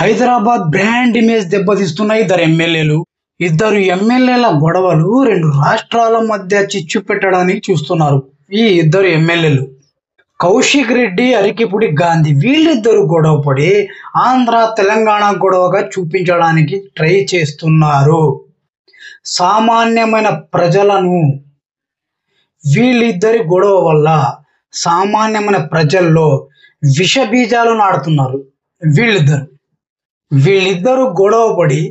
Hyderabad brand image దెబ్బతీస్తున్న ఇద్దరు ఎమ్మెల్యేల గొడవలు రెండు రాష్ట్రాల మధ్య చిచ్చు పెట్టడానికి చూస్తున్నారు. ఈ ఇద్దరు ఎమ్మెల్యేలు కౌశిక్ రెడ్డి, అరికిపుడి గాంధీ వీళ్ళిద్దరు గొడవపడి ఆంధ్ర తెలంగాణ గొడవగా చూపించడానికి ట్రై చేస్తున్నారు. సామాన్యమైన ప్రజలను వీళ్ళిద్దరి గొడవ వల్ల సామాన్యమైన ప్రజల్లో విష బీజాలు నాడుతున్నారు. వీళ్ళిద్దరు గొడవపడి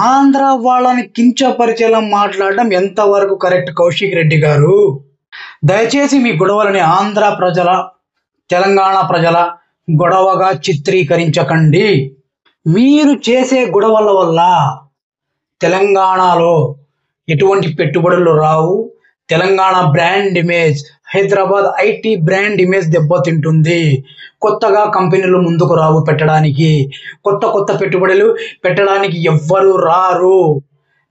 ఆంధ్ర వాళ్ళని కించపరిచేలా మాట్లాడడం ఎంతవరకు కరెక్ట్? కౌశిక్ రెడ్డి గారు, దయచేసి మీ గొడవలని ఆంధ్ర ప్రజల, తెలంగాణ ప్రజల గొడవగా చిత్రీకరించకండి. మీరు చేసే గొడవల వల్ల తెలంగాణలో ఎటువంటి పెట్టుబడులు రావు. Telangana brand image, Hyderabad IT brand image దెబ్బతింటుంది. కొత్తగా కంపెనీలు ముందుకు రావు పెట్టడానికి, కొత్త పెట్టుబడులు పెట్టడానికి ఎవ్వరు రారు.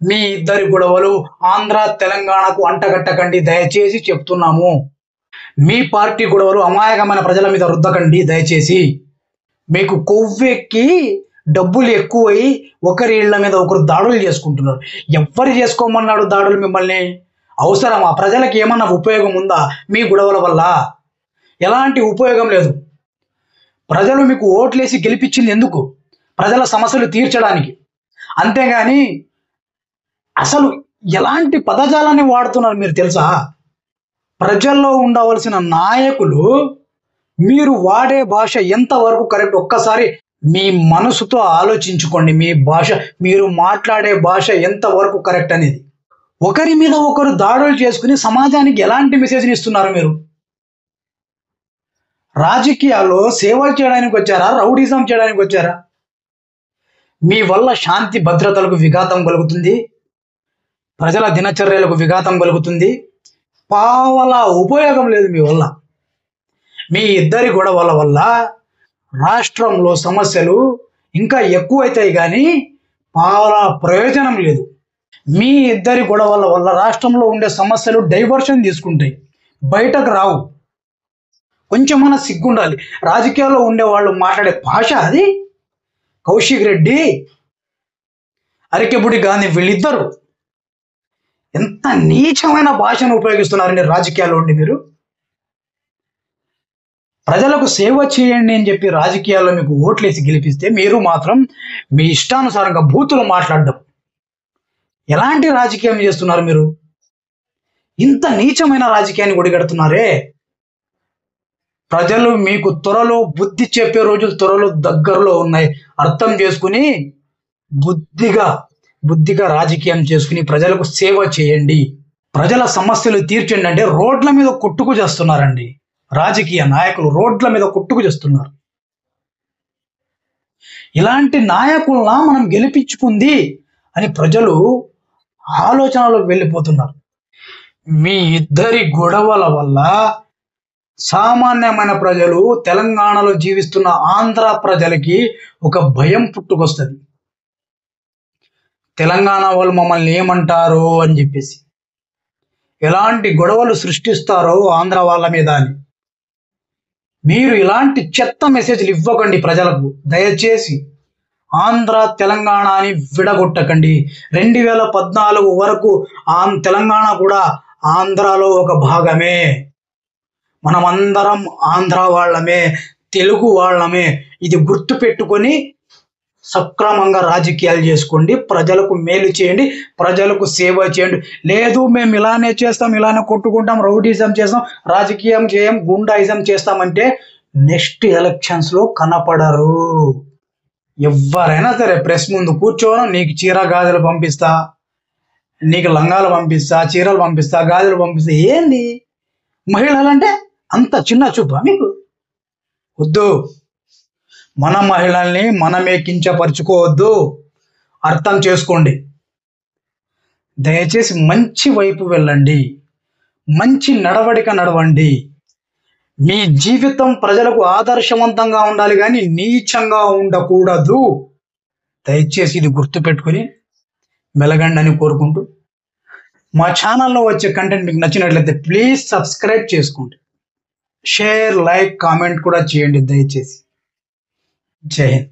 మీ ఇద్దరి గొడవలు ఆంధ్ర తెలంగాణకు అంటగట్టకండి, దయచేసి చెప్తున్నాము. మీ పార్టీ గొడవలు అమాయకమైన ప్రజల మీద రుద్దకండి దయచేసి. మీకు కొవ్వెక్కి డబ్బులు ఎక్కువై ఒకరి ఇళ్ల మీద ఒకరు దాడులు చేసుకుంటున్నారు. ఎవరు చేసుకోమన్నాడు దాడులు మిమ్మల్ని? అవసరమా? ప్రజలకు ఏమన్నా ఉపయోగం ఉందా మీ గొడవల వల్ల? ఎలాంటి ఉపయోగం లేదు. ప్రజలు మీకు ఓట్లేసి గెలిపించింది ఎందుకు? ప్రజల సమస్యలు తీర్చడానికి. అంతేగాని అసలు ఎలాంటి పదజాలాన్ని వాడుతున్నారు మీరు తెలుసా? ప్రజల్లో ఉండవలసిన నాయకులు మీరు వాడే భాష ఎంతవరకు కరెక్ట్? ఒక్కసారి మీ మనసుతో ఆలోచించుకోండి. మీ భాష, మీరు మాట్లాడే భాష ఎంతవరకు కరెక్ట్ అనేది. ఒకరి మీద ఒకరు దాడులు చేసుకుని సమాజానికి ఎలాంటి మెసేజ్ని ఇస్తున్నారు మీరు? రాజకీయాల్లో సేవలు చేయడానికి వచ్చారా? రౌడీజం చేయడానికి వచ్చారా? మీ వల్ల శాంతి భద్రతలకు విఘాతం కలుగుతుంది, ప్రజల దినచర్యలకు విఘాతం కలుగుతుంది. పావల ఉపయోగం లేదు మీ వల్ల. మీ ఇద్దరి గొడవల వల్ల రాష్ట్రంలో సమస్యలు ఇంకా ఎక్కువైతాయి కానీ పావల ప్రయోజనం లేదు. మీ ఇద్దరి గొడవల వల్ల రాష్ట్రంలో ఉండే సమస్యలు డైవర్షన్ తీసుకుంటాయి, బయటకు రావు. కొంచెమన్నా సిగ్గుండాలి. రాజకీయాల్లో ఉండేవాళ్ళు మాట్లాడే భాష అది. కౌశిక్ రెడ్డి, అరికెపుడి గాంధీ వీళ్ళిద్దరు ఎంత నీచమైన భాషను ఉపయోగిస్తున్నారండి రాజకీయాల్లో ఉండి. మీరు ప్రజలకు సేవ చేయండి అని చెప్పి రాజకీయాల్లో మీకు ఓట్లేసి గెలిపిస్తే మీరు మాత్రం మీ ఇష్టానుసారంగా బూతులు మాట్లాడడం. ఎలాంటి రాజకీయం చేస్తున్నారు మీరు? ఇంత నీచమైన రాజకీయాన్ని ఒడిగడుతున్నారే. ప్రజలు మీకు త్వరలో బుద్ధి చెప్పే రోజులు త్వరలో దగ్గరలో ఉన్నాయి. అర్థం చేసుకుని బుద్ధిగా రాజకీయం చేసుకుని ప్రజలకు సేవ చేయండి, ప్రజల సమస్యలు తీర్చండి. అంటే రోడ్ల మీద కొట్టుకు చేస్తున్నారండి రాజకీయ నాయకులు, రోడ్ల మీద కొట్టుకు చేస్తున్నారు. ఇలాంటి నాయకుల్లా మనం గెలిపించుకుంది అని ప్రజలు ఆలోచనలోకి వెళ్ళిపోతున్నారు. మీ ఇద్దరి గొడవల వల్ల సామాన్యమైన ప్రజలు, తెలంగాణలో జీవిస్తున్న ఆంధ్ర ప్రజలకి ఒక భయం పుట్టుకొస్తుంది. తెలంగాణ వాళ్ళు మమ్మల్ని ఏమంటారో అని చెప్పేసి, ఎలాంటి గొడవలు సృష్టిస్తారో ఆంధ్ర వాళ్ళ మీద అని. మీరు ఇలాంటి చెత్త మెసేజ్లు ఇవ్వకండి ప్రజలకు దయచేసి. ఆంధ్ర తెలంగాణ అని విడగొట్టకండి. 2014 వరకు తెలంగాణ కూడా ఆంధ్రాలో ఒక భాగమే. మనమందరం ఆంధ్ర వాళ్ళమే, తెలుగు వాళ్ళమే. ఇది గుర్తు పెట్టుకొని సక్రమంగా రాజకీయాలు చేసుకోండి, ప్రజలకు మేలు చేయండి, ప్రజలకు సేవ చేయండి. లేదు మేము ఇలానే చేస్తాం, ఇలానే కొట్టుకుంటాం, రౌడీజం చేస్తాం, రాజకీయం చేయం, గుండాయిజం చేస్తామంటే నెక్స్ట్ ఎలక్షన్స్లో కనపడరు. ఎవరైనా సరే ప్రెస్ ముందు కూర్చోవడం, నీకు చీర గాజులు పంపిస్తా, నీకు లంగాలు పంపిస్తా, చీరలు పంపిస్తా, గాజులు పంపిస్తా. ఏంది మహిళలంటే అంత చిన్న చూపా మీకు? వద్దు. మన మహిళల్ని మనమే కించపరుచుకోవద్దు, అర్థం చేసుకోండి. దయచేసి మంచి వైపు వెళ్ళండి, మంచి నడవడిక నడవండి. మీ జీవితం ప్రజలకు ఆదర్శవంతంగా ఉండాలి కానీ నీచంగా ఉండకూడదు. దయచేసి ఇది గుర్తుపెట్టుకొని మెలగండి అని కోరుకుంటూ, మా ఛానల్లో వచ్చే కంటెంట్ మీకు నచ్చినట్లయితే ప్లీజ్ సబ్స్క్రైబ్ చేసుకోండి, షేర్, లైక్, కామెంట్ కూడా చేయండి దయచేసి. జై హింద్.